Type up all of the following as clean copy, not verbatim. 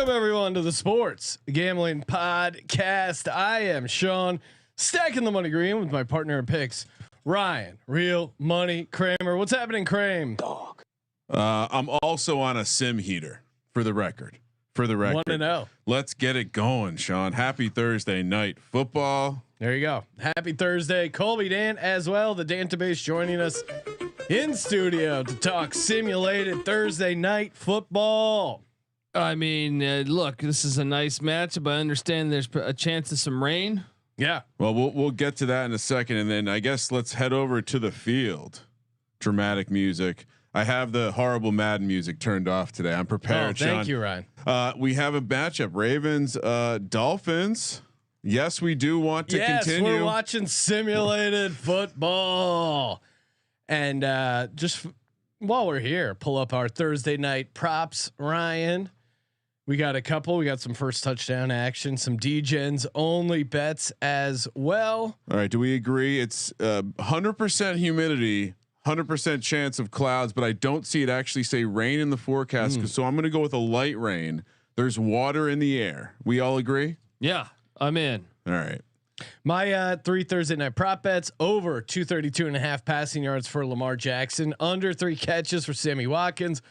Welcome everyone to the Sports Gambling Podcast. I am Sean, stacking the money green with my partner in picks, Ryan, Real Money Kramer. What's happening, Kramer? Dog. I'm also on a sim heater for the record. 1-0. Let's get it going, Sean. Happy Thursday night football. There you go. Happy Thursday, Colby, Dan as well. The database joining us in studio to talk simulated Thursday night football. I mean, look, this is a nice matchup. I understand there's a chance of some rain. Yeah. Well, we'll get to that in a second, and then I guess let's head over to the field. Dramatic music. I have the horrible Madden music turned off today. I'm prepared. Thank Sean. you, Ryan. We have a matchup: Ravens, Dolphins. Yes, we do want to continue. We're watching simulated football, and just while we're here, pull up our Thursday night props, Ryan. We got a couple. We got some first touchdown action, some D-Gens only bets as well. All right. Do we agree? It's 100% humidity, 100% chance of clouds, but I don't see it actually say rain in the forecast. So I'm going to go with a light rain. There's water in the air. We all agree? Yeah, I'm in. All right. My 3 Thursday night prop bets: over 232.5 passing yards for Lamar Jackson, under 3 catches for Sammy Watkins,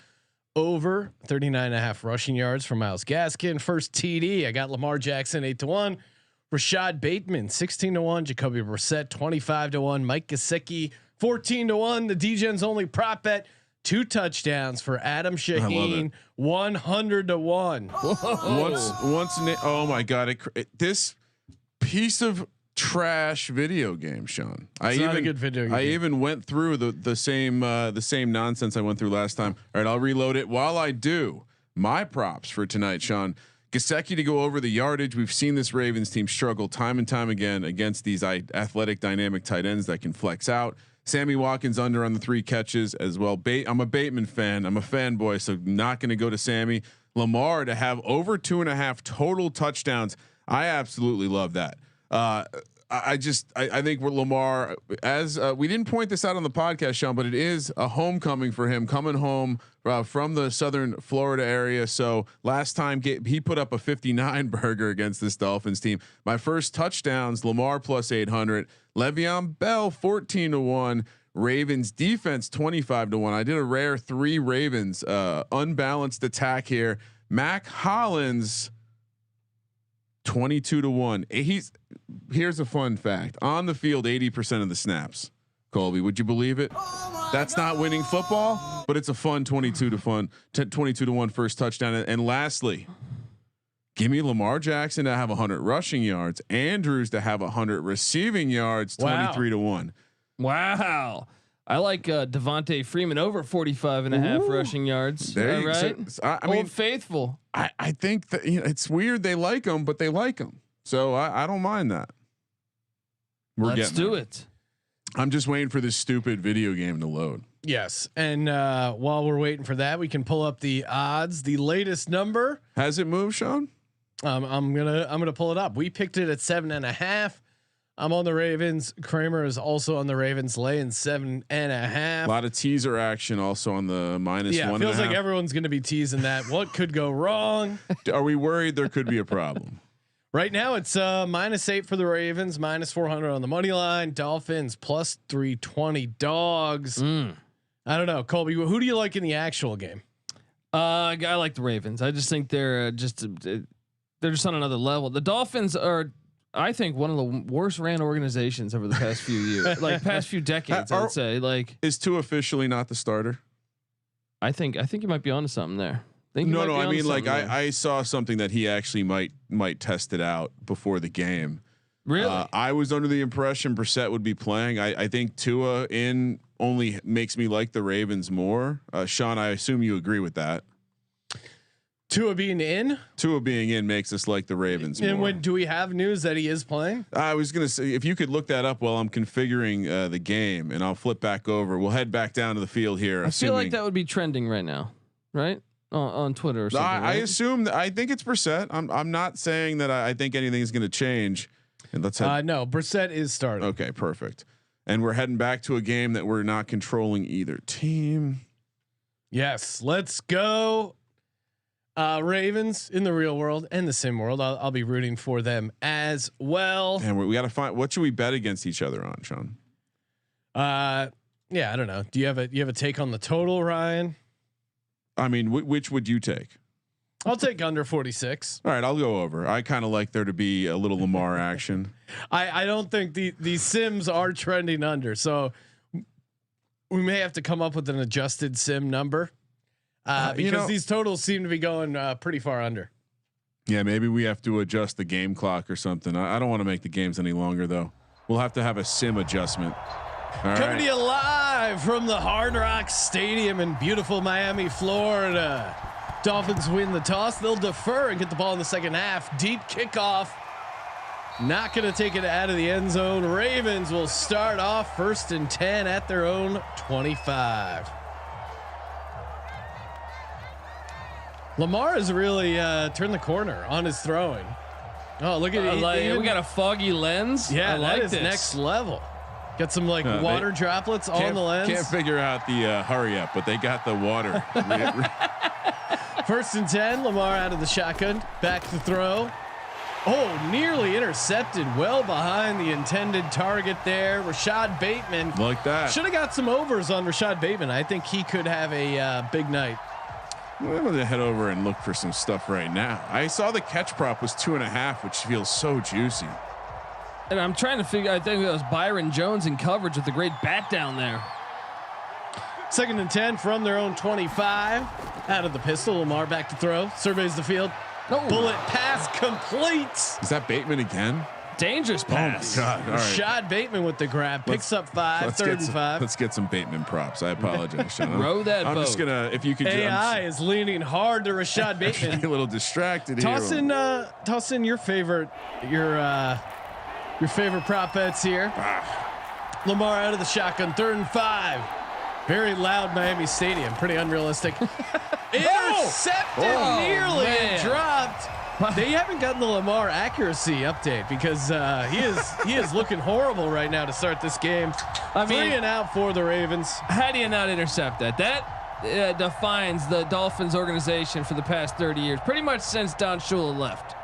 over 39.5 rushing yards for Myles Gaskin. First TD, I got Lamar Jackson 8-1, Rashad Bateman 16-1, Jacoby Brissett 25-1, Mike Gesicki 14-1. The D-Gens only prop bet: 2 touchdowns for Adam Shaheen 100-1. Oh my God! This piece of trash video game, Sean. It's not a good video game. I even went through the same nonsense I went through last time. All right, I'll reload it. While I do, my props for tonight, Sean. Gesicki to go over the yardage. We've seen this Ravens team struggle time and time again against these athletic, dynamic tight ends that can flex out. Sammy Watkins under on the 3 catches as well. I'm a Bateman fan. I'm a fanboy, so not going to go to Sammy. Lamar to have over 2.5 total touchdowns. I absolutely love that. I think we're Lamar, as we didn't point this out on the podcast, Sean, but it is a homecoming for him, coming home from the southern Florida area. So last time he put up a 59 burger against this Dolphins team. My first touchdowns: Lamar plus 800, Le'Veon Bell 14-1, Ravens defense 25-1. I did a rare 3 Ravens unbalanced attack here. Mac Hollins 22-1. Here's a fun fact: on the field 80% of the snaps. Colby, would you believe it? That's not winning football, but it's a fun 22-1 first touchdown. And lastly, give me Lamar Jackson to have 100 rushing yards, Andrews to have 100 receiving yards, 23-1. Wow. I like Devontae Freeman over 45.5 rushing yards. There you right? So, I mean, faithful. I think that it's weird they like him, but they like him. So I don't mind that. Let's do it. I'm just waiting for this stupid video game to load. Yes, and while we're waiting for that, we can pull up the odds. The latest number has it moved, Sean? I'm gonna pull it up. We picked it at 7.5. I'm on the Ravens. Kramer is also on the Ravens, laying 7.5. A lot of teaser action also on the -1.5. Yeah, it feels like everyone's going to be teasing that. What could go wrong? Are we worried there could be a problem? Right now it's -8 for the Ravens, -400 on the money line. Dolphins plus 320 dogs. I don't know, Colby. Who do you like in the actual game? I like the Ravens. I just think they're just on another level. The Dolphins are, I think, one of the worst ran organizations over the past few years, like past few decades. I would say, like, is Tua officially not the starter? I think you might be onto something there. No. I mean, like I saw something that he actually might test it out before the game. Really? I was under the impression Brissett would be playing. I think Tua in only makes me like the Ravens more. Sean, I assume you agree with that. Tua being in makes us like the Ravens more. And when do we have news that he is playing? I was gonna say, if you could look that up while I'm configuring the game, and I'll flip back over. We'll head back down to the field here. I feel like that would be trending right now, right? On Twitter or something. I assume I think it's Brissett. I'm not saying that I think anything is going to change. And let's no, Brissett is starting. Okay, perfect. And we're heading back to a game that we're not controlling either team. Yes, let's go. Ravens in the real world and the sim world. I'll be rooting for them as well. And we got to find what should we bet against each other on, Sean? Yeah, I don't know. Do you have a take on the total, Ryan? I mean, which would you take? I'll take under 46. All right, I'll go over. I kind of like there to be a little Lamar action. I don't think these sims are trending under, so we may have to come up with an adjusted sim number because these totals seem to be going pretty far under. Yeah, maybe we have to adjust the game clock or something. I don't want to make the games any longer though. We'll have to have a sim adjustment. Coming to you live from the Hard Rock Stadium in beautiful Miami, Florida. Dolphins win the toss. They'll defer and get the ball in the second half. Deep kickoff. Not going to take it out of the end zone. Ravens will start off 1st and 10 at their own 25. Lamar has really turned the corner on his throwing. Oh, look at it. We got a foggy lens. Yeah, that is next level. Got some water droplets on the lens. Can't figure out the hurry up, but they got the water. 1st and 10. Lamar out of the shotgun. Back to throw. Oh, nearly intercepted. Well behind the intended target there. Rashad Bateman. Like that. Should have got some overs on Rashad Bateman. I think he could have a big night. I'm going to head over and look for some stuff right now. I saw the catch prop was 2.5, which feels so juicy. And I'm trying to figure. I think it was Byron Jones in coverage with a great bat down there. 2nd and 10 from their own 25. Out of the pistol. Lamar back to throw. Surveys the field. Bullet pass complete. Is that Bateman again? Dangerous pass. Oh my God. All right. Rashad Bateman with the grab. Picks up 5. 3rd and 5. Let's get some Bateman props. I apologize, Sean. Row that boat. I'm just gonna. If you could. AI is leaning hard to Rashad Bateman. A little distracted here. Toss in your favorite prop bets here. Lamar out of the shotgun. 3rd and 5. Very loud Miami Stadium. Pretty unrealistic. Intercepted nearly and dropped. They haven't gotten the Lamar accuracy update because he is looking horrible right now to start this game. 3 and out for the Ravens. How do you not intercept that? That defines the Dolphins organization for the past 30 years, pretty much since Don Shula left.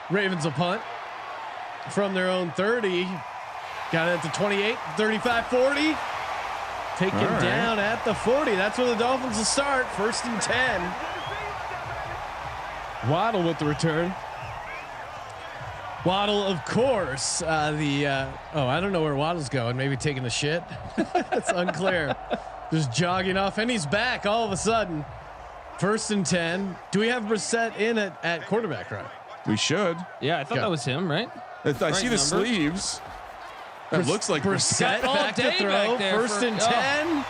Ravens will punt from their own 30. Got it at the 28, 35, 40. Taken down at the 40. That's where the Dolphins will start. 1st and 10. Waddle with the return. Waddle, of course. I don't know where Waddle's going. Maybe taking a shit. It's unclear. Just jogging off, and he's back all of a sudden. 1st and 10. Do we have Brissett in at quarterback, right? We should. Yeah, I thought that was him, right? I see the sleeves. That looks like Brissett back to throw. 1st and 10.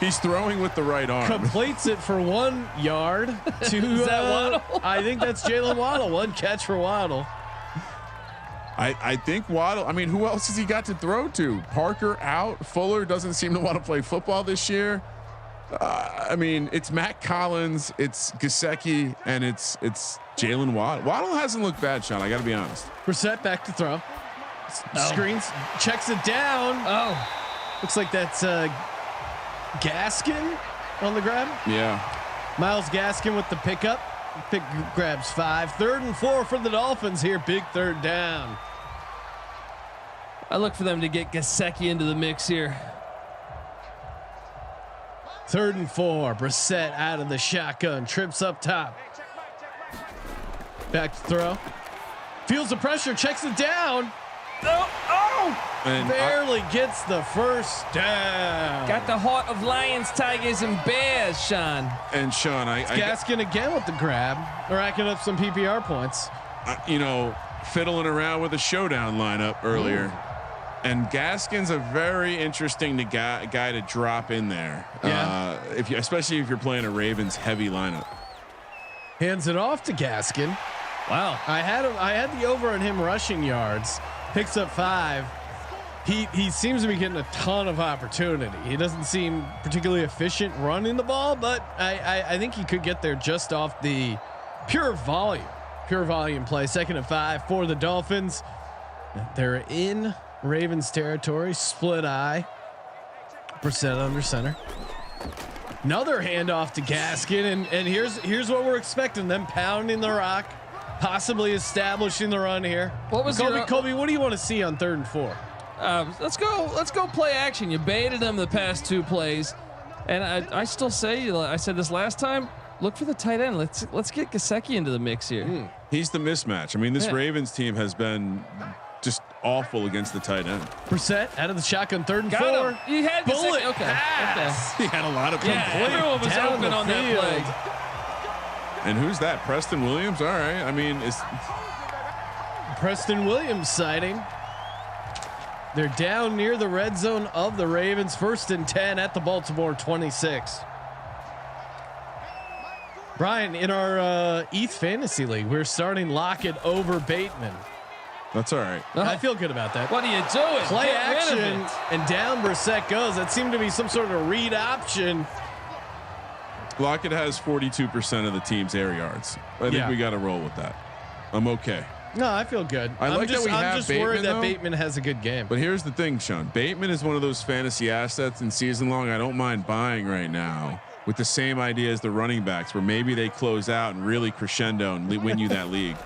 He's throwing with the right arm. Completes it for 1 yard. To Is that Waddle? I think that's Jalen Waddle. 1 catch for Waddle. I think Waddle. I mean, who else has he got to throw to? Parker out. Fuller doesn't seem to want to play football this year. I mean, it's Matt Collins, it's Gesicki, and it's Jalen Waddle. Waddle hasn't looked bad, Sean. I got to be honest. Brissett back to throw. Screens, checks it down. Oh, looks like that's Gaskin on the grab. Yeah. Myles Gaskin with the pickup. Grabs 5. 3rd and 4 for the Dolphins here. Big 3rd down. I look for them to get Gesicki into the mix here. 3rd and 4. Brissett out of the shotgun. Trips up top. Back to throw. Feels the pressure. Checks it down. And barely gets the 1st down. Got the heart of Lions, Tigers, and Bears, Sean. And Sean, Gaskin again with the grab, racking up some PPR points. Fiddling around with a showdown lineup earlier. And Gaskin's a very interesting guy to drop in there. Yeah. Especially if you're playing a Ravens heavy lineup. Hands it off to Gaskin. Wow. I had the over on him rushing yards. Picks up 5. He seems to be getting a ton of opportunity. He doesn't seem particularly efficient running the ball, but I think he could get there just off the pure volume play. 2nd and 5 for the Dolphins. They're in Ravens territory. Split eye. Brissett under center. Another handoff to Gaskin, and here's what we're expecting: them pounding the rock, possibly establishing the run here. What was Colby? What do you want to see on 3rd and 4? Let's go play action. You baited them the past 2 plays, and I still say, I said this last time. Look for the tight end. Let's get Gesicki into the mix here. He's the mismatch. I mean, this Ravens team has been just awful against the tight end. Brissett out of the shotgun, 3rd and Got 4. him. He had Bullet Gesicki. Okay. pass. He had a lot of Everyone was down open the on that field. play. And who's that? Preston Williams. All right. I mean, it's Preston Williams sighting. They're down near the red zone of the Ravens. 1st and 10 at the Baltimore 26. Brian, in our ETH fantasy league, we're starting Lockett over Bateman. that's all right. I feel good about that. What are you doing? Play Get rid of action it. and down Brissett goes. That seemed to be some sort of read option. Lockett has 42% of the team's air yards. I think we got to roll with that. I'm okay. No, I feel good. I like that we I'm have just Bateman, worried that though. Bateman has a good game. But here's the thing, Sean. Bateman is one of those fantasy assets in season long I don't mind buying right now, with the same idea as the running backs, where maybe they close out and really crescendo and win you that league.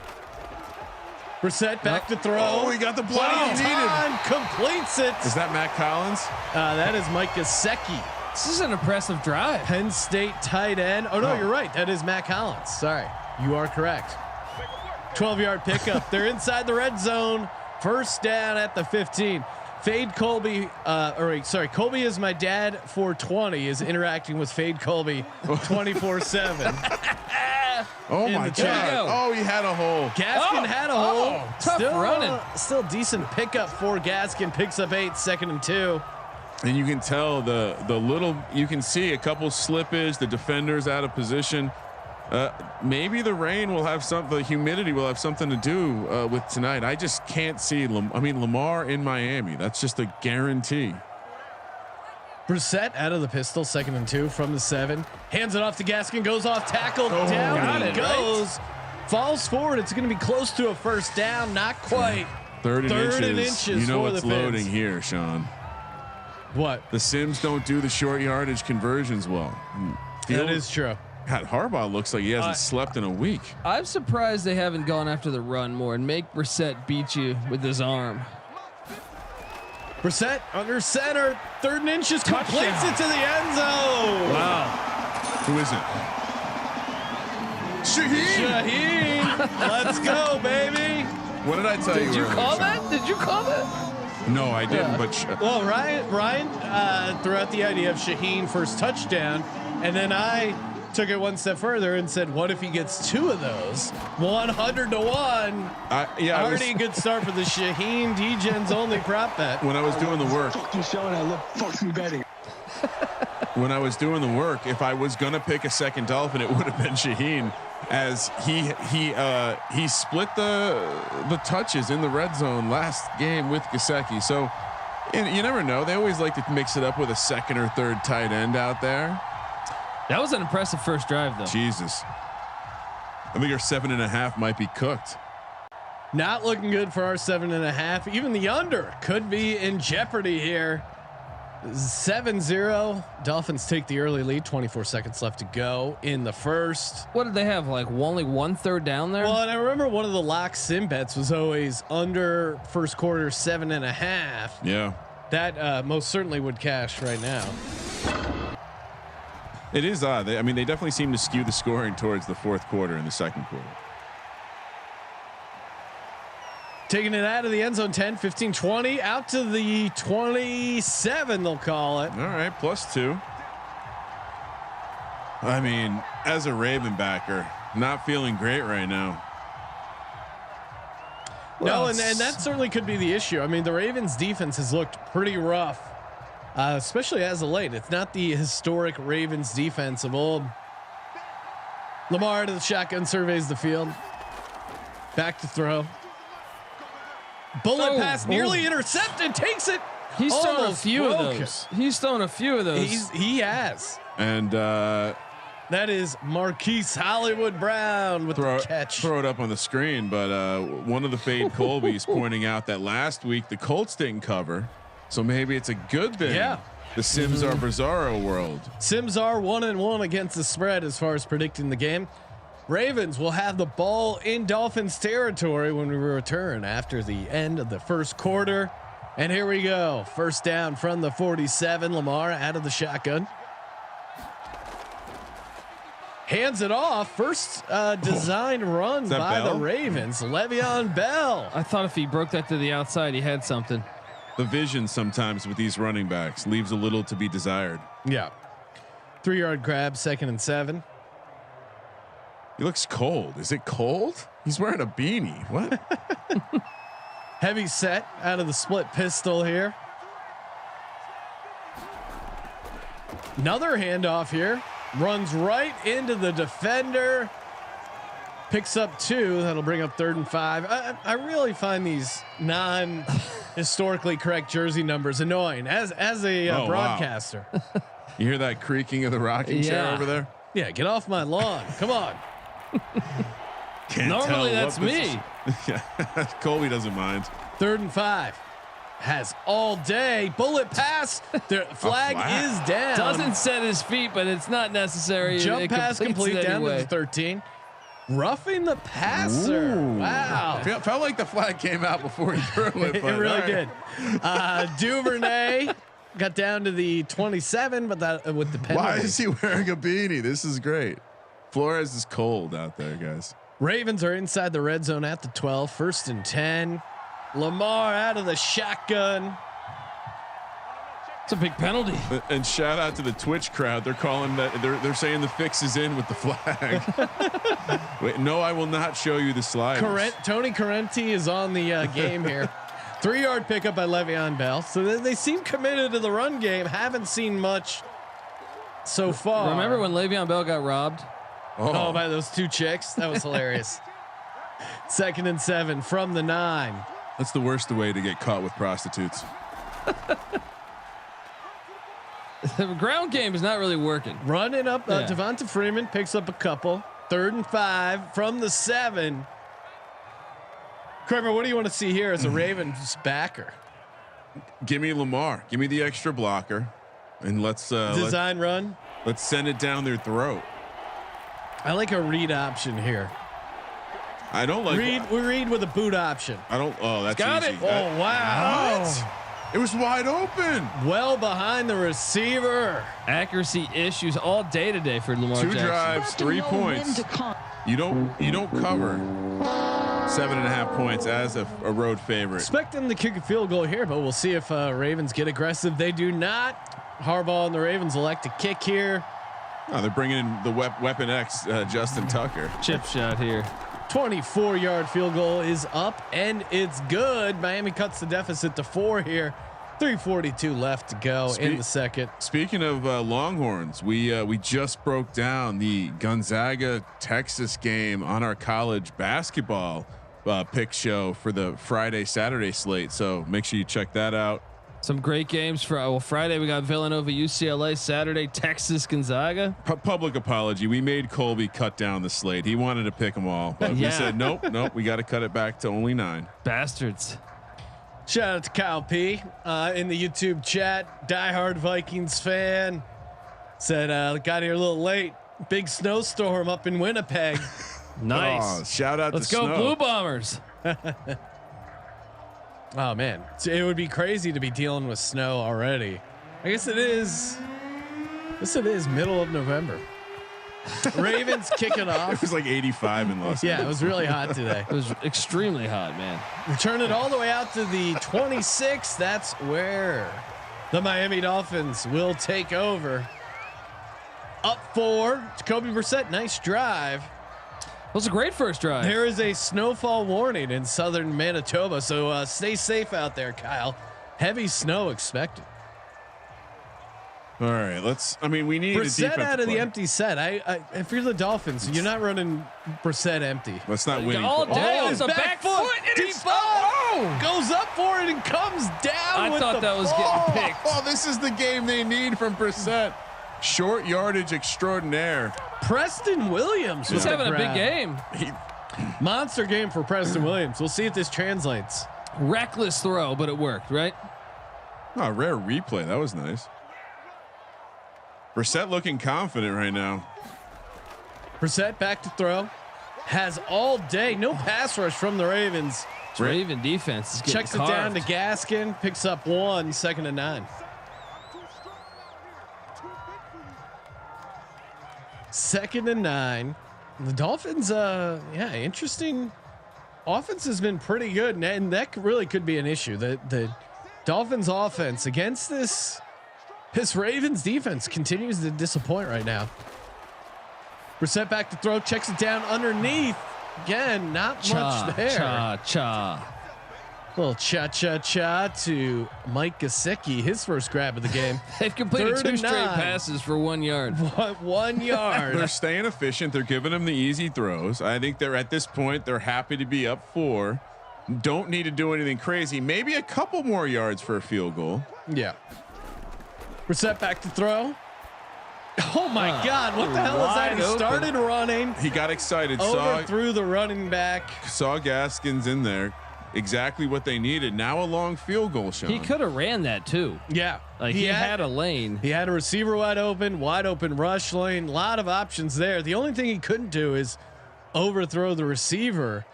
Brissett back to throw. Oh, he got the block he needed. Time, completes it. Is that Matt Collins? That is Mike Gesicki, This is an impressive drive. Penn State tight end. Oh no, you're right. That is Matt Collins. Sorry, you are correct. 12-yard pickup. They're inside the red zone. 1st down at the 15. Fade Colby. Colby is my dad 420 is interacting with Fade Colby 24/7. Oh In my the chat. God! Oh, he had a hole. Gaskin had a hole. Tough running. Still decent pickup for Gaskin. Picks up 8. 2nd and 2. And you can tell the little. You can see a couple slippage. The defender's out of position. Maybe the rain will have the humidity will have something to do with tonight. I just can't see. Lamar in Miami. That's just a guarantee. Brissett out of the pistol, 2nd and 2 from the 7. Hands it off to Gaskin, goes off tackle, down he goes. Falls forward. It's going to be close to a 1st down, not quite. 3rd and inches. You know for what's the loading Fins. here, Sean. What? The Sims don't do the short yardage conversions well. That is true. God, Harbaugh looks like he hasn't slept in a week. I'm surprised they haven't gone after the run more and make Brissett beat you with his arm. Brissett under center, 3rd and inches, completes it to the end zone. Wow. Who is it? Shaheen, let's go, baby. What did I tell you? Did you earlier, call Sean? that? Did you call that? No, I didn't. But Well, Ryan threw out the idea of Shaheen first touchdown, and then I took it one step further and said, "What if he gets 2 of those? 100 to 1." Already a good start for the Shaheen D-Gens only prop bet. when I was doing the work, when I was doing the work, if I was gonna pick a second Dolphin, it would have been Shaheen, as he split the touches in the red zone last game with Gesicki. So you never know. They always like to mix it up with a 2nd or 3rd tight end out there. That was an impressive first drive, though. Jesus, I think our 7.5 might be cooked. Not looking good for our 7.5. Even the under could be in jeopardy here. 7-0. Dolphins take the early lead. 24 seconds left to go in the 1st. What did they have? Like only 1/3 down there? Well, and I remember one of the lock sim bets was always under 1st quarter 7.5. Yeah, That most certainly would cash right now. it is odd. They definitely seem to skew the scoring towards the 4th quarter and the 2nd quarter. Taking it out of the end zone, 10, 15, 20, out to the 27, they'll call it. All right, +2. I mean, as a Raven backer, not feeling great right now. No, Well, and that certainly could be the issue. I mean, the Ravens defense has looked pretty rough, especially as of late. It's not the historic Ravens defense of old. Lamar to the shotgun, surveys the field. Back to throw. Bullet pass, nearly intercepted, takes it. He's thrown a almost few broken. of those. He's thrown a few of those. He has. And That is Marquise Hollywood Brown with the catch. throw it up on the screen, but one of the Fade Colby's pointing out that last week the Colts didn't cover, so maybe it's a good thing The Sims are Bizarro world. Sims are 1-1 against the spread as far as predicting the game. Ravens will have the ball in Dolphins territory when we return after the end of the first quarter. And here we go. First down from the 47. Lamar out of the shotgun. Hands it off. First design run by the Ravens. Le'Veon Bell. I thought if he broke that to the outside, he had something. The vision sometimes with these running backs leaves a little to be desired. Yeah. 3-yard grab, 2nd and 7. He looks cold. Is it cold? He's wearing a beanie. What? Heavy set out of the split pistol here. Another handoff here. Runs right into the defender. Picks up 2. That'll bring up 3rd and 5. I really find these non-historically correct jersey numbers annoying as a broadcaster. Wow. You hear that creaking of the rocking chair over there? Yeah, get off my lawn. Come on. Can't Normally tell that's me. Yeah, Colby doesn't mind. 3rd and 5. Has all day. Bullet pass. The flag is down. Doesn't set his feet, but it's not necessary. Jump pass complete down to the 13. Roughing the passer. Ooh. Wow. Felt like the flag came out before he threw it. It really did. Duvernay got down to the 27, but that with the penalty. Why is he wearing a beanie? This is great. Flores is cold out there, guys. Ravens are inside the red zone at the 12. 1st and 10. Lamar out of the shotgun. It's a big penalty. And shout out to the Twitch crowd. They're calling that. They're saying the fix is in with the flag. Wait, no, I will not show you the sliders. Tony Correnti is on the game here. 3-yard pickup by Le'Veon Bell. So they seem committed to the run game. Haven't seen much so far. Remember when Le'Veon Bell got robbed? Oh, by those 2 chicks. That was hilarious. 2nd and 7 from the 9. That's the worst way to get caught with prostitutes. The ground game is not really working. Running up, Devonta Freeman picks up a couple. 3rd and 5 from the 7. Kramer, what do you want to see here as a Ravens backer? Give me Lamar. Give me the extra blocker, and let's design run. Let's send it down their throat. I like a read option here. I don't like we read with a boot option. I don't. Oh, that's Got easy. it. Oh wow! What? It was wide open. Well behind the receiver. Accuracy issues all day today for Lamar 2 Jackson. drives, 3 points. You don't cover 7.5 points as a road favorite. Expect them to kick a field goal here, but we'll see if Ravens get aggressive. They do not. Harbaugh and the Ravens elect to kick here. Oh, they're bringing in the Weapon X, Justin Tucker. Chip shot here. 24-yard field goal is up and it's good. Miami cuts the deficit to 4 here. 3:42 left to go in the second. Speaking of Longhorns, we just broke down the Gonzaga Texas game on our college basketball pick show for the Friday-Saturday slate. So make sure you check that out. Some great games for Friday. We got Villanova, UCLA. Saturday, Texas, Gonzaga. Public apology. We made Colby cut down the slate. He wanted to pick them all, but we said nope. We got to cut it back to only 9. Bastards. Shout out to Kyle P in the YouTube chat. Diehard Vikings fan said got here a little late. Big snowstorm up in Winnipeg. Nice. Oh, shout out. Let's to go Snow. Blue Bombers. Oh man, it would be crazy to be dealing with snow already. I guess it is. Yes, it is middle of November. Ravens kick it off. It was like 85 in Los Angeles. Yeah, it was really hot today. It was extremely hot, man. Return it all the way out to the 26. That's where the Miami Dolphins will take over. Up 4. Jacoby Brissett, nice drive. It was a great first drive. There is a snowfall warning in southern Manitoba, so stay safe out there, Kyle. Heavy snow expected. All right, we need Brissett a out of play. the empty set. If you're the Dolphins, you're not running Brissett empty. Let's not win all day. Oh, It was a back foot. Deep ball. Goes up for it and comes down. I thought that was getting picked. Oh, this is the game they need from Brissett. Short yardage extraordinaire. Preston Williams. He's having a big game. Monster game for Preston Williams. We'll see if this translates. Reckless throw, but it worked, right? Oh, rare replay. That was nice. Brissett looking confident right now. Brissett back to throw. Has all day. No pass rush from the Ravens. Raven defense is getting Checks carved. it down to Gaskin. Picks up 1, 2nd and 9. 2nd and 9. The Dolphins, interesting. Offense has been pretty good, and that really could be an issue. The Dolphins offense against this Ravens defense continues to disappoint right now. Brissett back to throw, checks it down underneath. Again, not much there. Cha. Little cha to Mike Gesicki, his first grab of the game. They've completed 3rd 2 and straight 9. passes for 1 yard. 1 yard. They're staying efficient. They're giving them the easy throws. I think they're at this point. They're happy to be up 4. Don't need to do anything crazy. Maybe a couple more yards for a field goal. Yeah. Brissett back to throw. Oh my God! What the hell is that? He started running. He got excited. Overthrew the running back. Saw Gaskins in there. Exactly what they needed. Now a long field goal, Sean. He could have ran that too. Yeah, Like he had a lane. He had a receiver wide open rush lane. A lot of options there. The only thing he couldn't do is overthrow the receiver.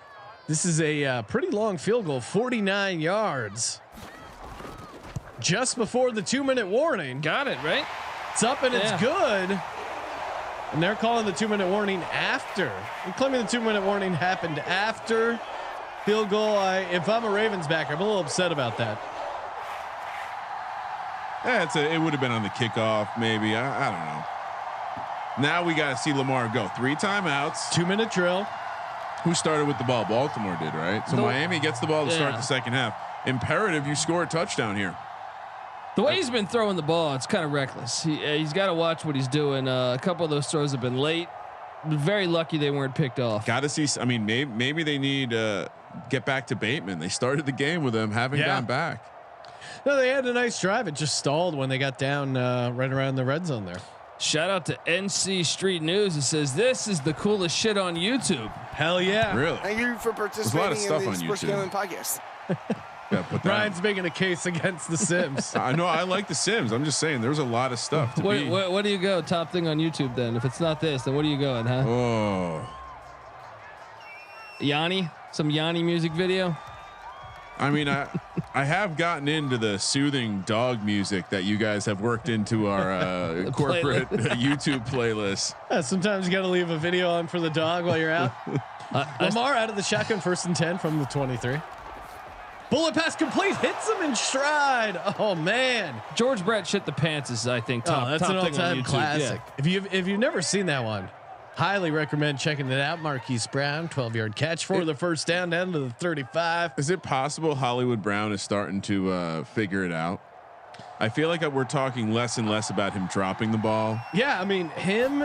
This is a pretty long field goal, 49 yards. Just before the 2-minute warning. Got it right. It's up and it's good. And they're calling the 2-minute warning after. They're claiming the 2-minute warning happened after field goal. If I'm a Ravens backer, I'm a little upset about that. It would have been on the kickoff, maybe. I don't know. Now we got to see Lamar go. 3 timeouts. 2-minute drill. Who started with the ball? Baltimore did, right? So Miami gets the ball to start the second half. Imperative you score a touchdown here. The way he's been throwing the ball, it's kind of reckless. He's got to watch what he's doing. A couple of those throws have been late. Very lucky they weren't picked off. Got to see. I mean, maybe they need get back to Bateman. They started the game with him, haven't gone back. No, they had a nice drive. It just stalled when they got down right around the red zone there. Shout out to NC Street News. It says this is the coolest shit on YouTube. Hell yeah! Really? Thank you for participating There's a lot of stuff in on the Sports YouTube. Gambling Podcast. Ryan's making a case against the Sims. I know I like the Sims. I'm just saying there's a lot of stuff. What do you go top thing on YouTube then? If it's not this, then what are you going, huh? Oh, Yanni, some Yanni music video. I mean, I have gotten into the soothing dog music that you guys have worked into our corporate YouTube playlist. Sometimes you got to leave a video on for the dog while you're out. Lamar out of the shotgun, 1st and 10 from the 23. Bullet pass complete, hits him in stride. Oh man, George Brett shit the pants is I think top. That's top an thing on all-time YouTube. classic. Yeah. If you've never seen that one, highly recommend checking it out. Marquise Brown, 12-yard catch for the first down to the 35. Is it possible Hollywood Brown is starting to figure it out? I feel like we're talking less and less about him dropping the ball. Yeah, I mean him.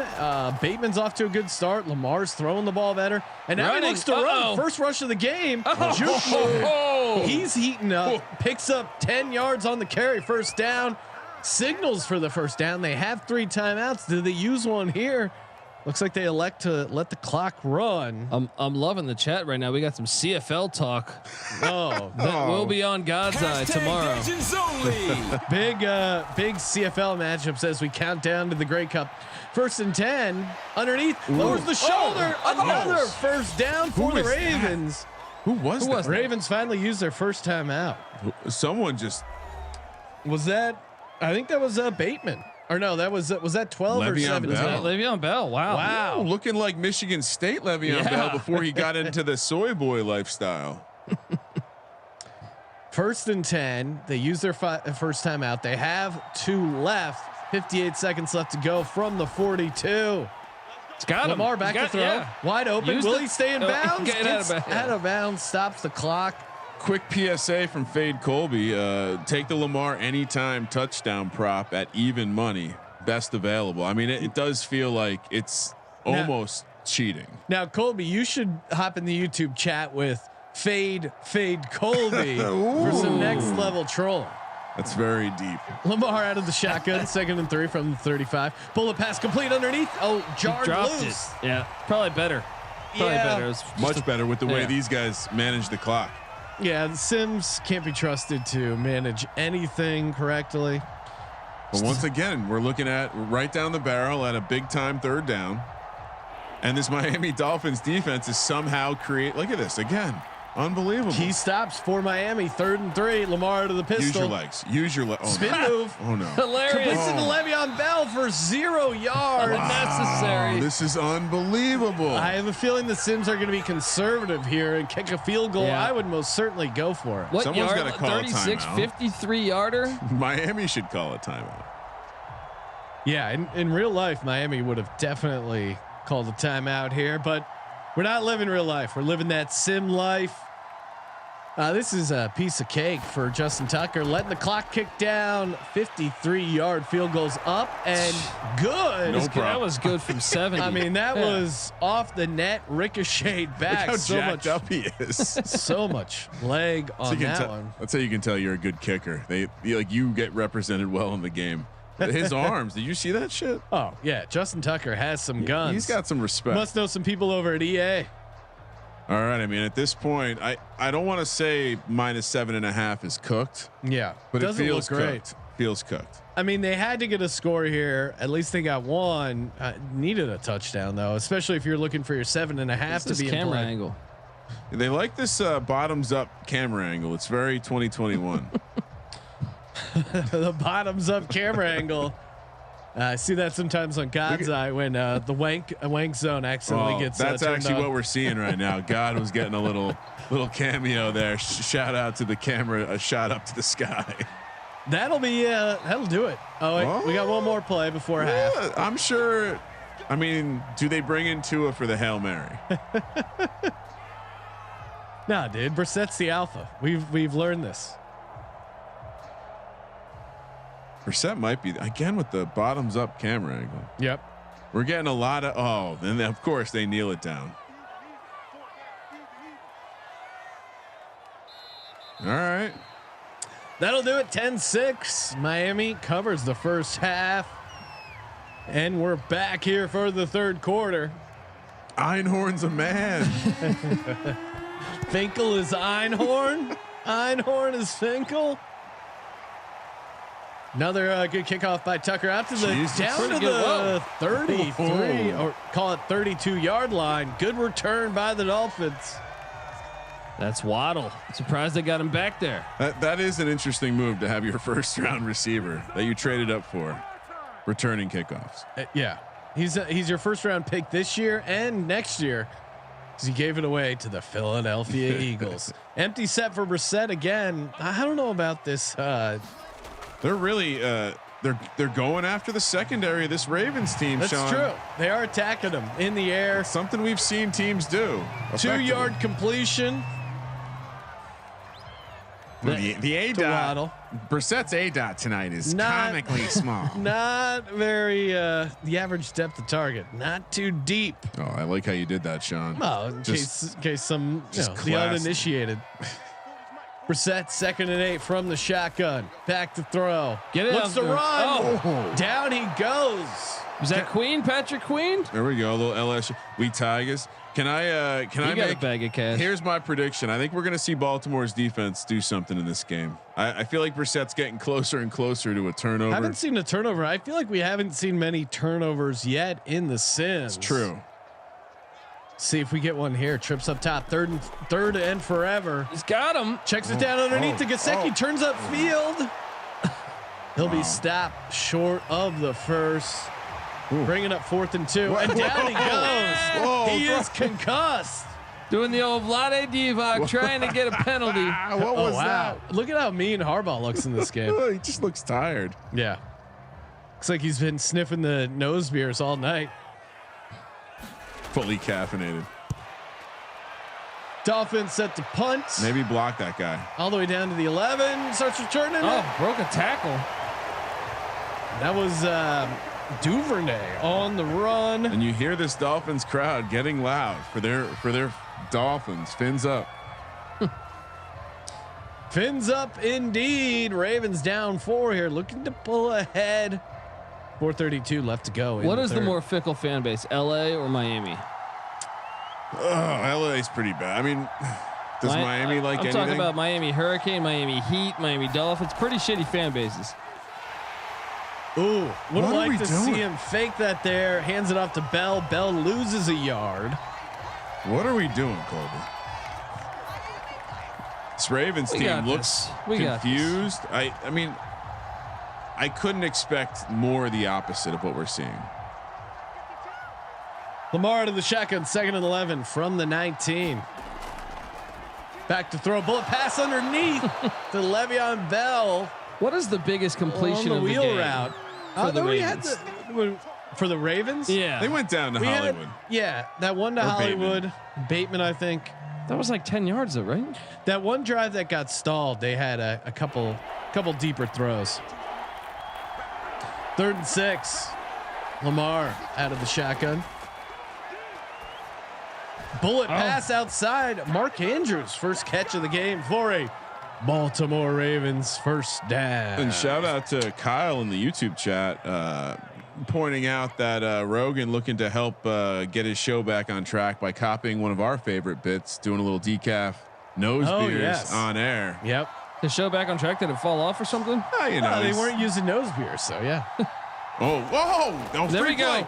Bateman's off to a good start. Lamar's throwing the ball better, and now he looks to run. First rush of the game. He's heating up. Picks up 10 yards on the carry. First down. Signals for the first down. They have 3 timeouts. Did they use one here? Looks like they elect to let the clock run. I'm loving the chat right now. We got some CFL talk. Oh, that will be on God's Eye tomorrow. big CFL matchups as we count down to the Grey Cup. 1st and 10 underneath. Lowers the shoulder. Another first down for the Ravens. Who was that? Ravens finally used their first time out. Someone just was that. I think that was Bateman. Or no, was that 12 or 17? Le'Veon Bell. Wow. Ooh, looking like Michigan State Le'Veon Bell before he got into the soy boy lifestyle. 1st and 10. They use their first time out. They have 2 left. 58 seconds left to go from the 42. It's got him. Lamar back to throw. Wide open. Will he stay in bounds? Gets out of bounds. Stops the clock. Quick PSA from Fade Colby. Take the Lamar anytime touchdown prop at even money. Best available. I mean, it does feel like it's almost cheating. Now, Colby, you should hop in the YouTube chat with Fade Colby for some next level trolling. That's very deep. Lamar out of the shotgun, 2nd and 3 from the 35. Bullet pass complete underneath. Oh, jarred loose. It. Yeah, probably better. Probably better. It was much better with the way these guys manage the clock. Yeah, the Sims can't be trusted to manage anything correctly. But once again, we're looking at right down the barrel at a big time 3rd down. And this Miami Dolphins defense is somehow look at this again. Unbelievable. Key stops for Miami. 3rd and 3. Lamar to the pistol. Use your legs. Use your legs. Oh, Spin no. move. Oh no. Hilarious. Completion to Le'Veon Bell for 0 yards. Unnecessary. This is unbelievable. I have a feeling the Sims are going to be conservative here and kick a field goal. Yeah. I would most certainly go for it. What Someone's yard? gotta call a 36, timeout. 53 yarder. Miami should call a timeout. Yeah, in real life, Miami would have definitely called a timeout here, but we're not living real life. We're living that sim life. This is a piece of cake for Justin Tucker, letting the clock kick down. 53-yard field goes up and good. No problem. That was good from 70. I mean, that was off the net, ricocheted back. Look how so jacked much, up he is. so much leg on that one. That's how you can tell you're a good kicker. You get represented well in the game. His arms. Did you see that shit? Oh yeah, Justin Tucker has some guns. He's got some respect. Must know some people over at EA. All right. I mean, at this point, I don't want to say -7.5 is cooked. Yeah, But doesn't it feels look great. cooked. Feels cooked. I mean, they had to get a score here. At least they got one. Needed a touchdown though, especially if you're looking for your 7.5 to this be in camera play. angle. They like this bottoms up camera angle. It's very 2021. The bottoms up camera angle. I see that sometimes on God's Eye when the wank zone accidentally gets. That's turned actually on. what we're seeing right now. God was getting a little cameo there. Shout out to the camera. A shot up to the sky. That'll do it. Oh, wait, we got one more play before half. Yeah, I'm sure. I mean, do they bring in Tua for the Hail Mary? Nah, dude, Brissett's the alpha. We've learned this. Brissett might be again with the bottoms up camera angle. Yep. We're getting a lot of and of course they kneel it down. All right. That'll do it. 10-6. Miami covers the first half. And we're back here for the 3rd quarter. Einhorn's a man. Finkel is Einhorn. Einhorn is Finkel. Another good kickoff by Tucker out to the down to the 33 or call it 32-yard line. Good return by the Dolphins. That's Waddle. Surprised they got him back there. That is an interesting move to have your 1st round receiver that you traded up for returning kickoffs. Yeah, he's your 1st round pick this year and next year because he gave it away to the Philadelphia Eagles. Empty set for Brissett again. I don't know about this. They're really they're going after the secondary of this Ravens team. That's Sean. true. They are attacking them in the air. It's something we've seen teams do. 2-yard completion. The A dot. Brissett's A dot tonight is comically small. Not very. The average depth of target, not too deep. Oh, I like how you did that, Sean. Well, in case some the classy. uninitiated. Brissett 2nd and 8 from the shotgun. Back to throw. Get it. Looks to run. Oh. Down he goes. Was that Queen? Patrick Queen? There we go. A little LSU. We Tigers. Can I got make a bag of cash? Here's my prediction. I think we're going to see Baltimore's defense do something in this game. I feel like Brissett's getting closer and closer to a turnover. I haven't seen a turnover. I feel like we haven't seen many turnovers yet in the Sims. It's true. See if we get one here. Trips up top. Third and forever. He's got him. Checks it down underneath to Gesicki. Turns up field. He'll be stopped short of the first. Bringing up 4th and 2. And down he goes. He is concussed. Doing the old Vlade Divac, trying to get a penalty. What was that? Look at how mean Harbaugh looks in this game. He just looks tired. Yeah. Looks like he's been sniffing the nose beers all night. Fully caffeinated. Dolphins set to punt. Maybe block that guy. All the way down to the 11. Starts returning. Oh, broke a tackle. That was Duvernay on the run. And you hear this Dolphins crowd getting loud for their Dolphins. Fins up. Fins up indeed. Ravens down 4 here, looking to pull ahead. 4:32 left to go. What is the more fickle fan base, LA or Miami? Oh, LA's pretty bad. I mean, does Miami like anything? I'm talking about Miami Hurricane, Miami Heat, Miami Dolphins. Pretty shitty fan bases. Ooh, would have What are we liked to doing? see him fake that there. Hands it off to Bell. Bell loses a yard. What are we doing, Colby? This Ravens We team got looks this. We got this. confused. I mean, I couldn't expect more of the opposite of what we're seeing. Lamar to the shotgun, 2nd and 11 from the 19. Back to throw, bullet pass underneath to Le'Veon Bell What is the biggest completion on the of wheel the game route for the we had Ravens? for the Ravens. Yeah, They went down to We had- Hollywood. yeah, that one to Or Hollywood, Bateman, I think. that was like 10 yards though, right? That one drive that got stalled, they had a couple deeper throws. 3rd and 6. Lamar out of the shotgun. Bullet pass outside. Mark Andrews, first catch of the game for a Baltimore Ravens first down. And shout out to Kyle in the YouTube chat, pointing out that Rogan looking to help get his show back on track by copying one of our favorite bits, doing a little decaf nose beers yes. on air. Yep. The show back on track, did it fall off or something? Oh, you know, They he's- weren't using nose beers, so yeah. Oh, whoa! No There free we go. play.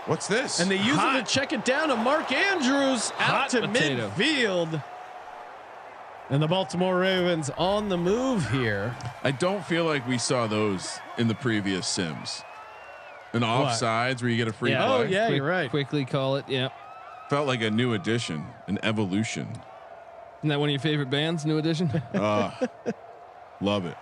What's this? And they use Hot. it to check it down to Mark Andrews out Hot to potato. midfield. And the Baltimore Ravens on the move here. I don't feel like we saw those in the previous Sims. An offsides where you get a free Yeah. play. Oh, yeah, you're right. Quickly call it. Yeah. Felt like a new addition, an evolution. Isn't that one of your favorite bands? New Edition. Love it.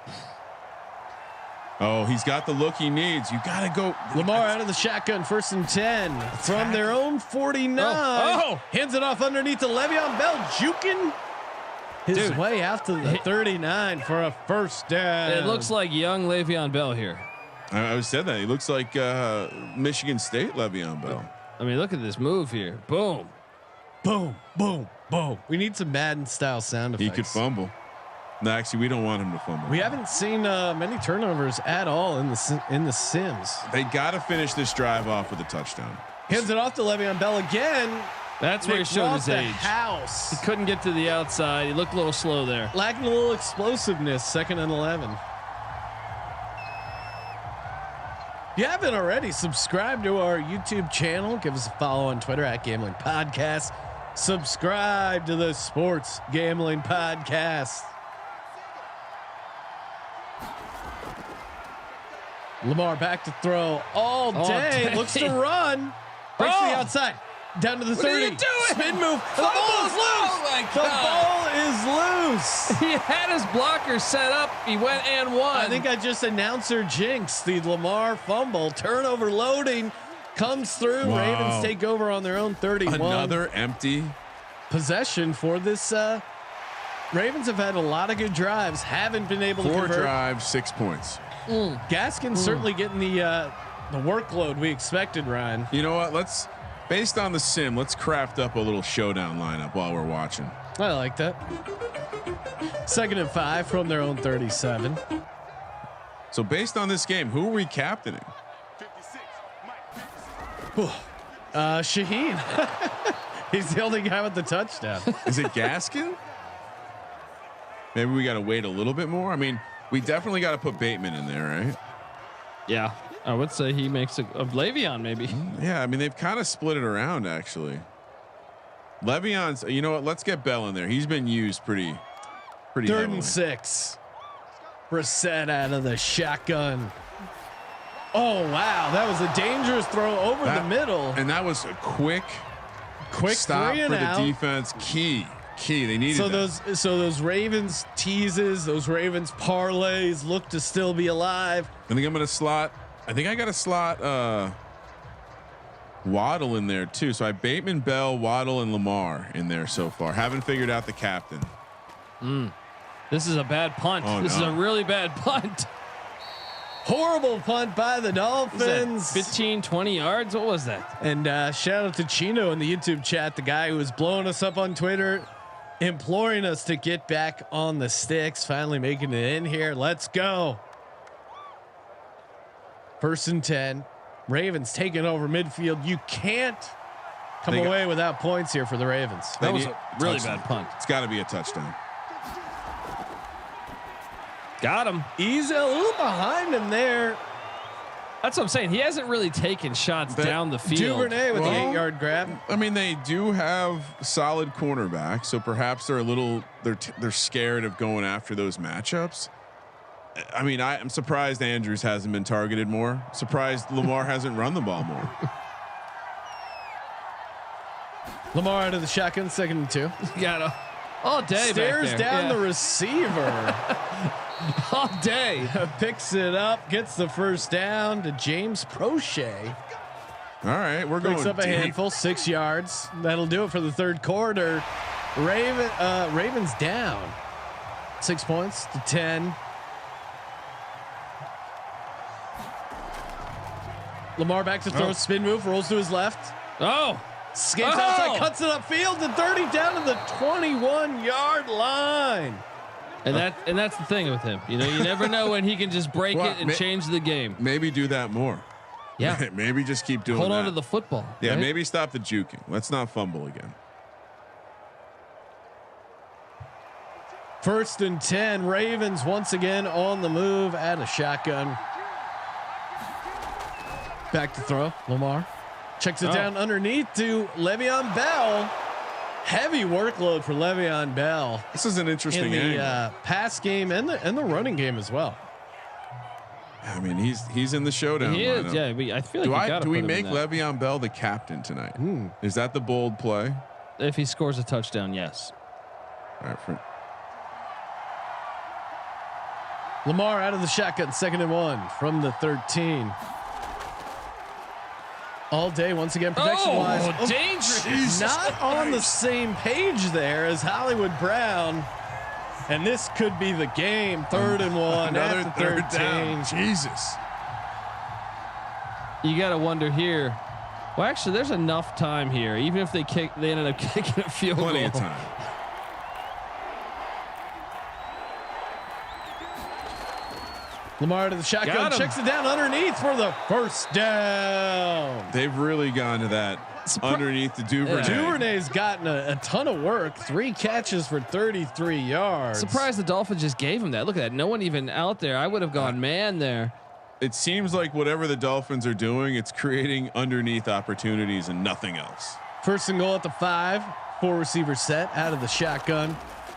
Oh, he's got the look he needs. You got to go. Lamar out of the shotgun, 1st and 10 from their own 49. Oh. Hands it off underneath to Le'Veon Bell, juking his Dude. way out to the 39 for a first down. It looks like young Le'Veon Bell here. I said that. He looks like Michigan State Le'Veon Bell. I mean, look at this move here. Boom. boom, boom, boom. We need some Madden style sound effects. He could fumble. No, actually, we don't want him to fumble. We haven't seen many turnovers at all in the Sims. They got to finish this drive off with a touchdown. Hands it off to Le'Veon Bell again. That's where They he showed brought his the age. house. He couldn't get to the outside. He looked a little slow there. Lacking a little explosiveness. 2nd and 11. If you haven't already, subscribe to our YouTube channel. Give us a follow on Twitter at Gambling Podcast. Subscribe to the Sports Gambling Podcast. Lamar back to throw all day. Looks to run. Breaks to the outside. Down to the 30. are you doing? Spin move. The ball is loose. Oh my The God. ball is loose. He had his blocker set up. He went and won. I think I just announcer jinx the Lamar fumble. Turnover loading comes through. Wow. Ravens take over on their own 31. Another empty. Possession for this. Ravens have had a lot of good drives. Haven't been able to 4 convert. drives, 6 points. Gaskin's certainly getting the workload we expected, Ryan. You know what? Based on the sim, let's craft up a little showdown lineup while we're watching. I like that. 2nd and 5 from their own 37. So based on this game, who are we captaining? Shaheen. He's the only guy with the touchdown. Is it Gaskin? Maybe we got to wait a little bit more. I mean, we definitely got to put Bateman in there, right? Yeah, I would say he makes a Le'Veon maybe. Yeah, I mean they've kind of split it around actually. Le'Veon's. You know what? Let's get Bell in there. He's been used pretty 3rd heavily. and 6. Brissett out of the shotgun. Oh wow, that was a dangerous throw over the middle. and that was a quick stop 3 for and the out. defense. Key. They needed that. So those Ravens teases, those Ravens parlays look to still be alive. I think I'm gonna slot. I think I got to slot Waddle in there too. So I have Bateman, Bell, Waddle, and Lamar in there so far. Haven't figured out the captain. This is a bad punt. Oh, This no. is a really bad punt. Horrible punt by the What was that, Dolphins. 15, 20 yards. What was that? And shout out to Chino in the YouTube chat, the guy who was blowing us up on Twitter, imploring us to get back on the sticks. Finally making it in here. Let's go. 1st and 10. Ravens taking over midfield. You can't come away without points here for the Ravens. That was need a really touchdown. bad punt. It's got to be a touchdown. Got him. He's a little behind him there. That's what I'm saying. He hasn't really taken shots down the field. Duvernay with the 8-yard grab. I mean, they do have solid cornerbacks, so perhaps they're a little they're scared of going after those matchups. I mean, I'm surprised Andrews hasn't been targeted more. Surprised Lamar hasn't run the ball more. Lamar out of the shotgun, 2nd and 2. Got him all day. Stares back there. down the receiver. All day. Picks it up, gets the first down to James Prochet. All right, we're going Picks up a deep. handful, 6 yards. That'll do it for the 3rd quarter. Ravens down 6 points to 10. Lamar back to throw, spin move, rolls to his left. Oh, Skates outside, cuts it upfield to 30, down to the 21-yard line. and that's the thing with him. You know, you never know when he can just break Well, it and change the game. Maybe do that more. Yeah. Maybe just keep doing Hold that. on to the football. Yeah, right? maybe stop the juking. Let's not fumble again. 1st and 10. Ravens once again on the move at a shotgun. Back to throw. Lamar checks it down underneath to Le'Veon Bell. Heavy workload for Le'Veon Bell This is an interesting in the angle. pass game and the running game as well. I mean, he's in the showdown. He is. lineup. Yeah, I feel like Do we make Le'Veon Bell the captain tonight? Is that the bold play? if he scores a touchdown? Yes. All right, Lamar out of the shotgun, 2nd and 1 from the 13. All day once again, protection wise. Dangerous. Not on the same page there as Hollywood Brown. And this could be the game. 3rd and 1. Another at the 3rd 13. down. Jesus. You got to wonder here. Well, actually, there's enough time here. Even if they ended up kicking a field goal. Plenty of time. Lamar to the shotgun, Got him. checks it down underneath for the 1st down. They've really gone to that underneath the Duvernay. Duvernay's gotten a ton of work. 3 catches for 33 yards. Surprised the Dolphins just gave him that. Look at that. No one even out there. I would have gone man there. It seems like whatever the Dolphins are doing, it's creating underneath opportunities and nothing else. 1st and goal at the 5. 4 receiver set out of the shotgun.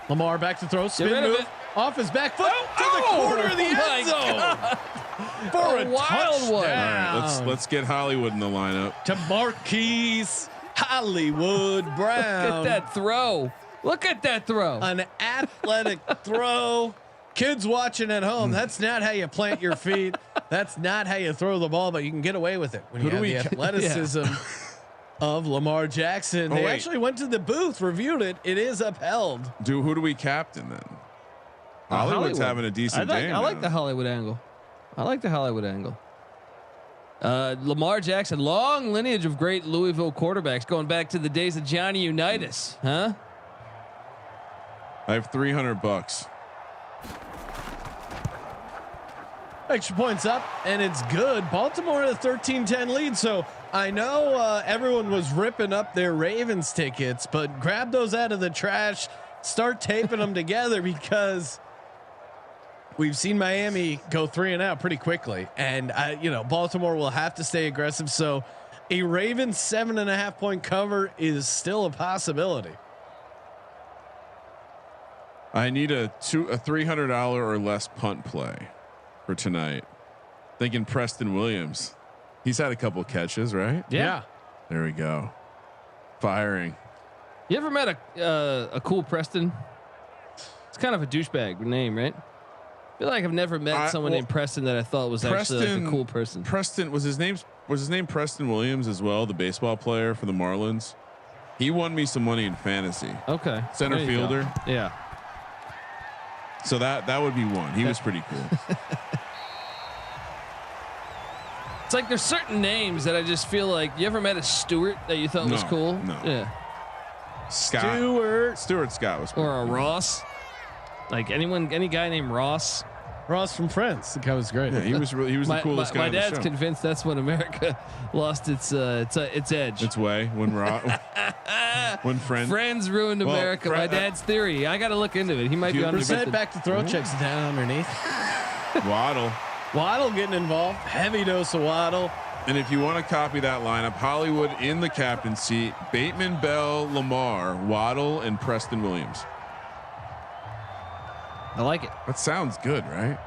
Lamar back to throw. Spin rid of move. it. Off his back foot to the corner of the end zone for a wild touchdown. one. All right, let's get Hollywood in the lineup. To Marquise Hollywood Brown. Look at that throw. Look at that throw. An athletic throw. Kids watching at home, that's not how you plant your feet. That's not how you throw the ball, but you can get away with it when you have the athleticism of Lamar Jackson. They actually went to the booth, reviewed it. It is upheld. Who do we captain then? Hollywood's having a decent game. I like the Hollywood angle. Lamar Jackson, long lineage of great Louisville quarterbacks going back to the days of Johnny Unitas, huh? I have $300. Extra points up, and it's good. Baltimore at a 13-10 lead. So I know everyone was ripping up their Ravens tickets, but grab those out of the trash, start taping them together, because we've seen Miami go 3 and out pretty quickly, and Baltimore will have to stay aggressive. So a Ravens 7.5 point cover is still a possibility. I need a $300 or less punt play for tonight. Thinking Preston Williams. He's had a couple catches, right? Yeah. There we go. Firing. You ever met a cool Preston? It's kind of a douchebag name, right? I feel like I've never met someone named Preston that I thought was actually like a cool person. Preston was his name Preston Williams as well, the baseball player for the Marlins. He won me some money in fantasy. Okay. Center fielder. Go. Yeah. So that would be one. He was pretty cool. It's like there's certain names that I just feel like. You ever met a Stewart that you thought was cool? No. Yeah. Stuart Scott was or a cool. Ross. Like any guy named Ross. Ross from Friends. The guy was great. Yeah, he was the coolest guy. My on the dad's show. convinced that's when America lost its edge. Its way when Friends ruined America. My dad's theory. I got to look into it. He might be on Brissett back to throw, checks it down underneath. Waddle. Waddle getting involved. Heavy dose of Waddle. And if you want to copy that lineup, Hollywood in the captain seat, Bateman, Bell, Lamar, Waddle, and Preston Williams. I like it. That sounds good, right?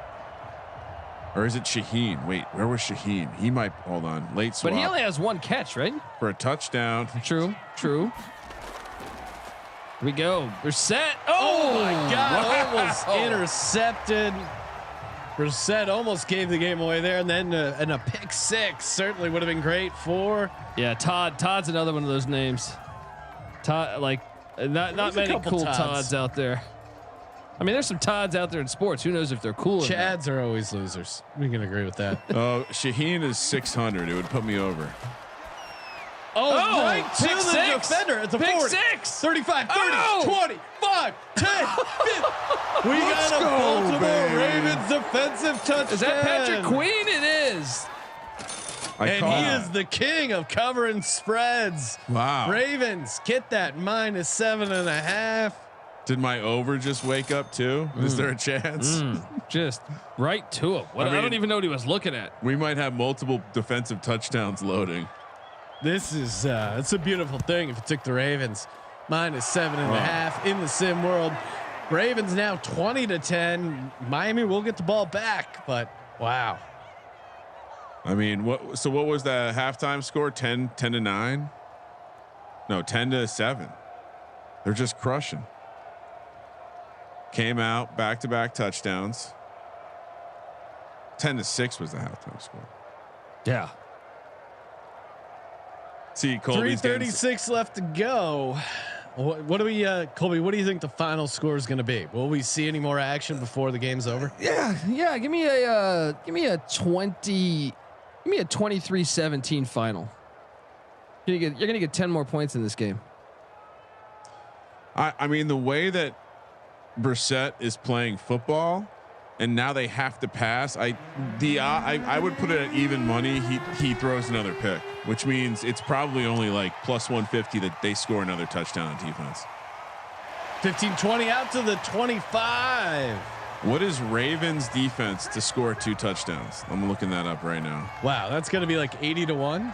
Or is it Shaheen? Wait, where was Shaheen? He might, hold on, late swap. But he only has one catch, right? For a touchdown. True. Here we go. Brissett. Oh my God. Almost intercepted. Brissett almost gave the game away there. And then and a pick six certainly would have been great for. Yeah. Todd's another one of those names. Todd, like not many cool Todds out there. I mean, there's some Todds out there in sports. Who knows if they're cool? Chads are always losers. We can agree with that. Oh, Shaheen is 600. It would put me over. Oh, right to pick the six. defender at the Pick 40, six. 35, 30, Oh. 25, 10, 50. We Let's got a go, Baltimore baby. Ravens defensive touchdown. Is that Patrick Queen? It is. And he is the king of covering spreads. Wow. Ravens get that -7.5. Did my over just wake up too? Is there a chance? Just right to him. I don't even know what he was looking at. We might have multiple defensive touchdowns loading. This is it's a beautiful thing if you took the Ravens -7.5 in the sim world. Ravens now 20-10. Miami will get the ball back, but wow. I mean, what was the halftime score? 10-9? No, 10-7. They're just crushing. Came out back-to-back touchdowns. 10-6 was the halftime score. Yeah. See, Colby's 3:36 left to go. What do we, Colby? What do you think the final score is going to be? Will we see any more action before the game's over? Yeah. Give me a 23-17 final. You're gonna get 10 more points in this game. I mean, the way that Brissett is playing football, and now they have to pass. I would put it at even money. He throws another pick, which means it's probably only like +150 that they score another touchdown on defense. 15-20 out to the 25. What is Ravens defense to score 2 touchdowns? I'm looking that up right now. Wow, that's going to be like 80-1.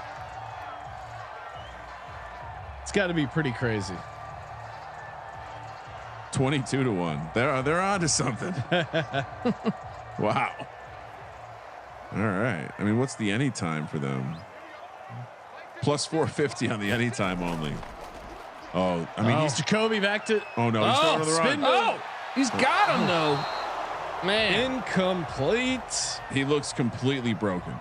It's got to be pretty crazy. 22-1. They're on to something. Wow. All right. I mean, what's the anytime for them? +450 on the anytime only. Oh, I mean, He's Jacoby back to. Oh no, he's throwing to the spin run. move. He's got him though. Man, Incomplete. He looks completely broken.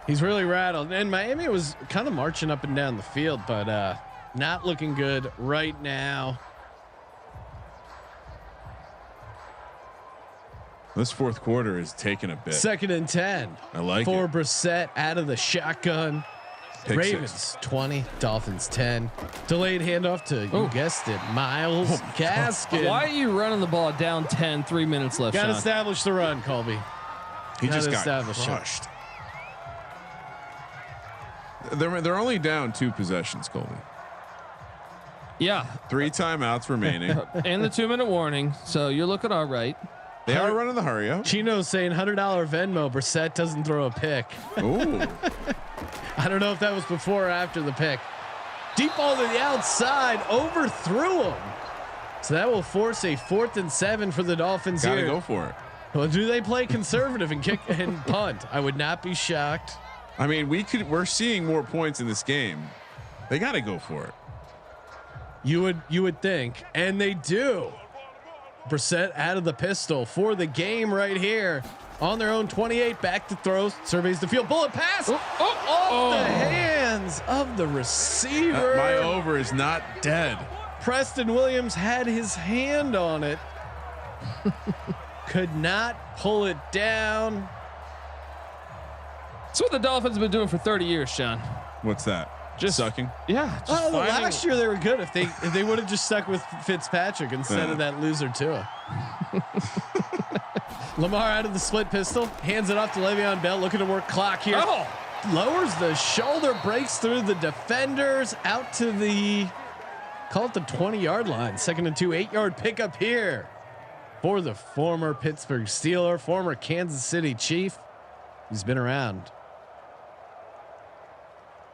He's really rattled. And Miami was kind of marching up and down the field, but not looking good right now. This fourth quarter is taking a bit. 2nd and 10. I like for it. Brissett out of the shotgun. Pick Ravens 6. 20, Dolphins 10. Delayed handoff to, you guessed it, Miles Gaskin. why are you running the ball down 10? 3 minutes left. Got to Sean? establish the run, Colby. He just got established it. crushed. They're only down 2 possessions, Colby. Yeah, 3 timeouts remaining. and the 2-minute warning. So you're looking all right. They are running the hurry up. Chino's saying $100 Venmo. Brissett doesn't throw a pick. Ooh. I don't know if that was before or after the pick. Deep ball to the outside, overthrew him. So that will force a 4th and 7 for the Dolphins Gotta here. go for it. Well, do they play conservative and kick and punt? I would not be shocked. I mean, we're seeing more points in this game. They got to go for it. You would think, and they do. Brissett out of the pistol for the game right here on their own 28. Back to throw, surveys the field, bullet pass off the hands of the receiver. My over is not dead. Preston Williams had his hand on it, could not pull it down. That's what the Dolphins have been doing for 30 years, Sean. What's that? Just sucking. Yeah. Just Last year they were good if they would have just stuck with Fitzpatrick instead of that loser Tua. Lamar out of the split pistol, hands it off to Le'Veon Bell, looking to work clock here. Oh. Lowers the shoulder, breaks through the defenders, out to the, call it the 20-yard line. 2nd and 2, 8-yard pickup here for the former Pittsburgh Steeler, former Kansas City Chief. He's been around.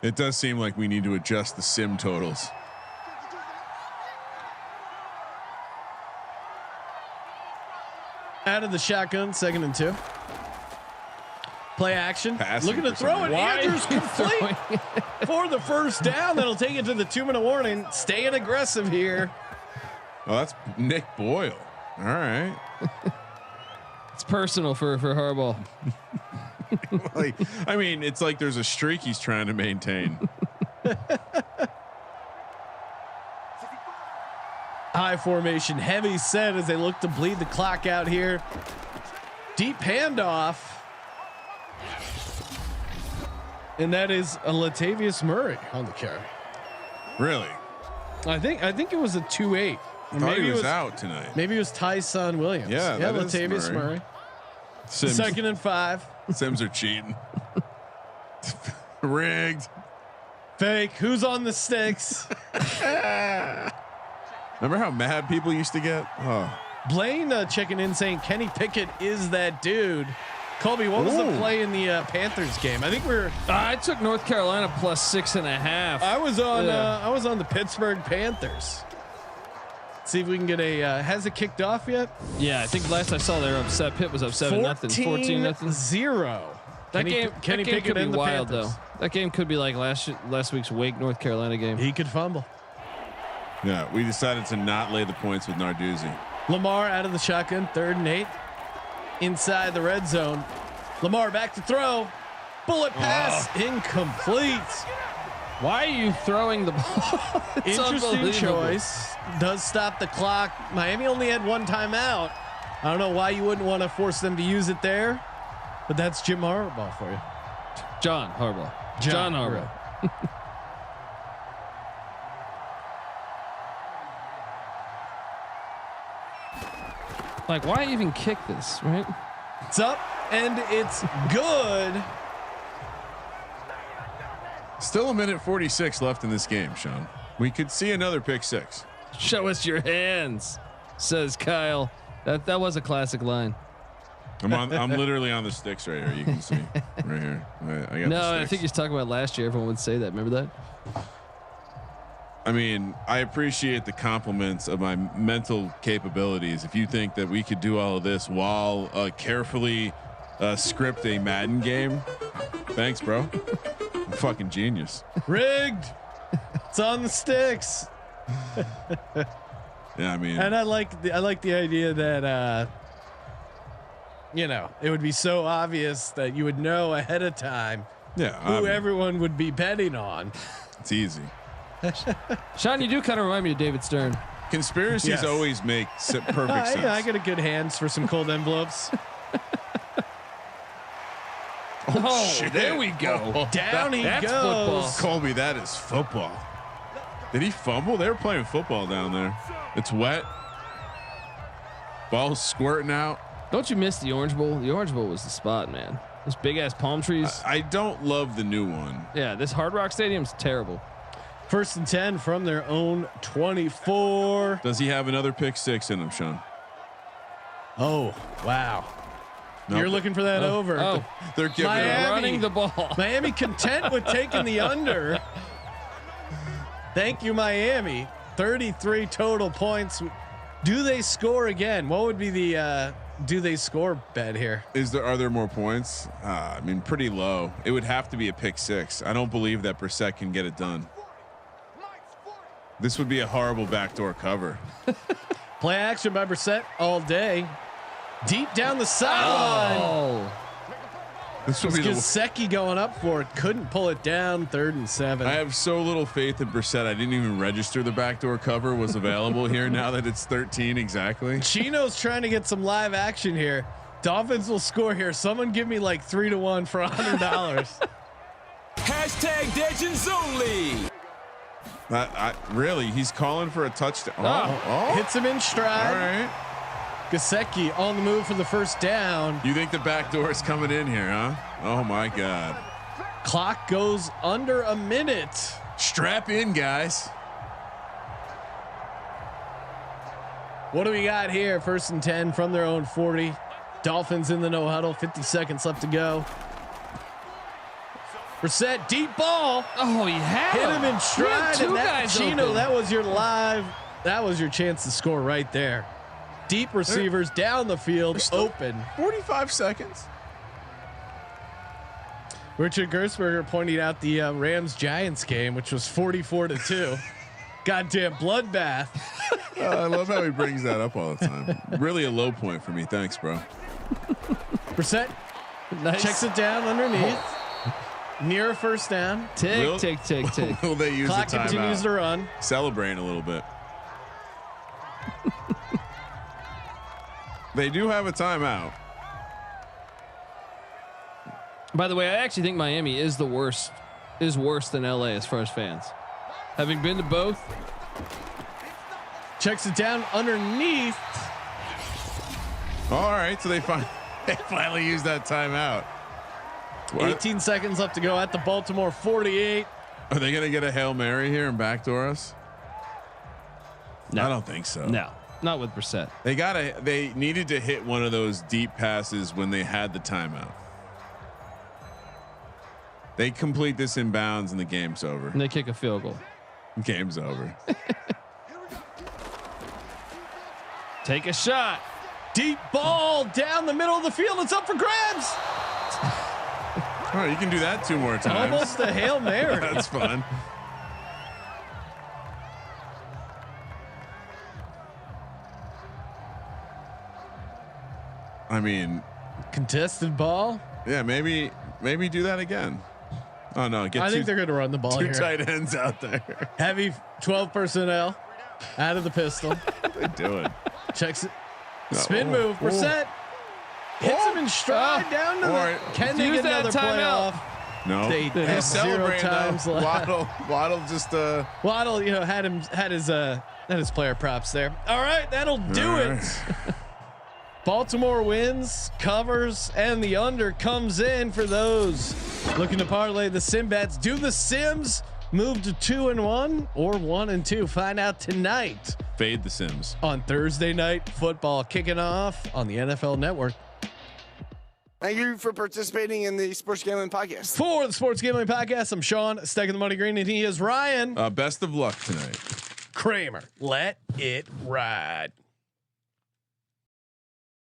It does seem like we need to adjust the sim totals. Out of the shotgun, 2nd and 2. Play action. Passing Looking to for throw some it. reason. Andrews complete for the first down. That'll take it to the 2-minute warning. Staying aggressive here. Oh, that's Nick Boyle. All right. It's personal for Harbaugh. Like, I mean, it's like there's a streak he's trying to maintain. High formation, heavy set as they look to bleed the clock out here. Deep handoff. And that is a Latavius Murray on the carry. Really? I think it was a 2-8. I thought he was out tonight. Maybe it was Tyson Williams. Yeah, that is Latavius Murray. Sims, 2nd and 5. Sims are cheating. Rigged. Fake. Who's on the sticks? Remember how mad people used to get? Oh. Blaine checking in saying Kenny Pickett is that dude. Colby, what was the play in the Panthers game? I think I took North Carolina plus 6.5. I was on the Pittsburgh Panthers. See if we can get a. Has it kicked off yet? Yeah, I think last I saw they were upset. Pitt was up 7-0, 14-0. 14-0. That game Pickett could be and the wild Panthers. though. That game could be like last week's Wake North Carolina game. He could fumble. Yeah, we decided to not lay the points with Narduzzi. Lamar out of the shotgun, 3rd and 8. Inside the red zone. Lamar back to throw. Bullet pass incomplete. Why are you throwing the ball? Interesting choice. Does stop the clock. Miami only had 1 timeout. I don't know why you wouldn't want to force them to use it there, but that's Jim Harbaugh for you. John Harbaugh. John Harbaugh. Like, why even kick this, right? It's up and it's good. Still 1:46 left in this game, Sean. We could see another pick 6. Show us your hands, says Kyle. That was a classic line. I'm literally on the sticks right here. You can see right here. I got No, I think he's talking about last year. Everyone would say that. Remember that? I mean, I appreciate the compliments of my mental capabilities. If you think that we could do all of this while carefully script a Madden game, thanks, bro. I'm fucking genius. Rigged. It's on the sticks. Yeah, I mean, And I like the idea that it would be so obvious that you would know ahead of time who everyone would be betting on. It's easy. Sean, you do kind of remind me of David Stern. Conspiracies always make perfect sense. I got a good hands for some cold envelopes. Oh, there we go. Down he that's goes. football. Colby, that is football. Did he fumble? They were playing football down there. It's wet. Ball's squirting out. Don't you miss the Orange Bowl? The Orange Bowl was the spot, man. Those big ass palm trees. I don't love the new one. Yeah, this Hard Rock Stadium's terrible. 1st and 10 from their own 24. Does he have another pick 6 in him, Sean? Oh, wow. Nope. You're looking for that over. Oh, They're giving Miami. up. running the ball. Miami content with taking the under. Thank you, Miami. 33 total points. Do they score again? What would be the do they score bet here? Are there more points? I mean, pretty low. It would have to be a pick 6. I don't believe that Brissett can get it done. This would be a horrible backdoor cover. Play action by Brissett all day. Deep down the sideline. Oh, This would be the. Gesicki going up for it. Couldn't pull it down. 3rd and 7. I have so little faith in Brissett. I didn't even register the backdoor cover was available here. Now that it's 13 exactly. Chino's trying to get some live action here. Dolphins will score here. Someone give me like 3-1 for $100. Hashtag Legends only. Really, he's calling for a touchdown. Hits him in All stride. right. Gesicki on the move for the first down. You think the backdoor is coming in here, huh? Oh my God. Clock goes under a minute. Strap in, guys. What do we got here? 1st and 10 from their own 40. Dolphins in the no huddle. 50 seconds left to go. Brissett, deep ball. Oh, he had Hit him in stride. Two And that, guys Gino, open. that was your live. That was your chance to score right there. Deep receivers down the field, open. 45 seconds. Richard Gersberger pointing out the Rams Giants game, which was 44-2. Goddamn bloodbath. I love how he brings that up all the time. Really a low point for me. Thanks, bro. Brissett Nice. checks it down underneath. Near a first down. Tick, tick, tick, tick. Will they use Clock the timeout? continues to run. Celebrating a little bit. They do have a timeout. By the way, I actually think Miami is worse than LA as far as fans. Having been to both. Checks it down underneath. All right, so they finally used that timeout. 18 seconds left to go at the Baltimore 48. Are they going to get a Hail Mary here and backdoor us? No. I don't think so. No, not with Brissett. They needed to hit one of those deep passes when they had the timeout. They complete this in bounds and the game's over. And they kick a field goal. Game's over. Take a shot. Deep ball down the middle of the field. It's up for grabs. All right, you can do that 2 more times. Almost a Hail Mary. That's fun. I mean, Contested ball. yeah, maybe do that again. Oh no, I think they're going to run the ball two here. tight ends out there. Heavy 12 personnel out of the pistol. They do it. Checks it. Spin Oh, move. oh. Brissett hits him in stride down to the. Alright. Can they Use get another that timeout. playoff? No, They have he's 0 celebrating times though. left. Waddle just Waddle, had his player props there. All right, that'll do All it. right. Baltimore wins, covers, and the under comes in for those looking to parlay the sim bets. Do the Sims move to 2-1 or 1-2? Find out tonight Fade the Sims. on Thursday Night Football, kicking off on the NFL Network. Thank you for participating in the Sports Gambling Podcast. For the Sports Gambling Podcast, I'm Sean, stacking the money green, and he is Ryan Best of luck tonight. Kramer. Let it ride.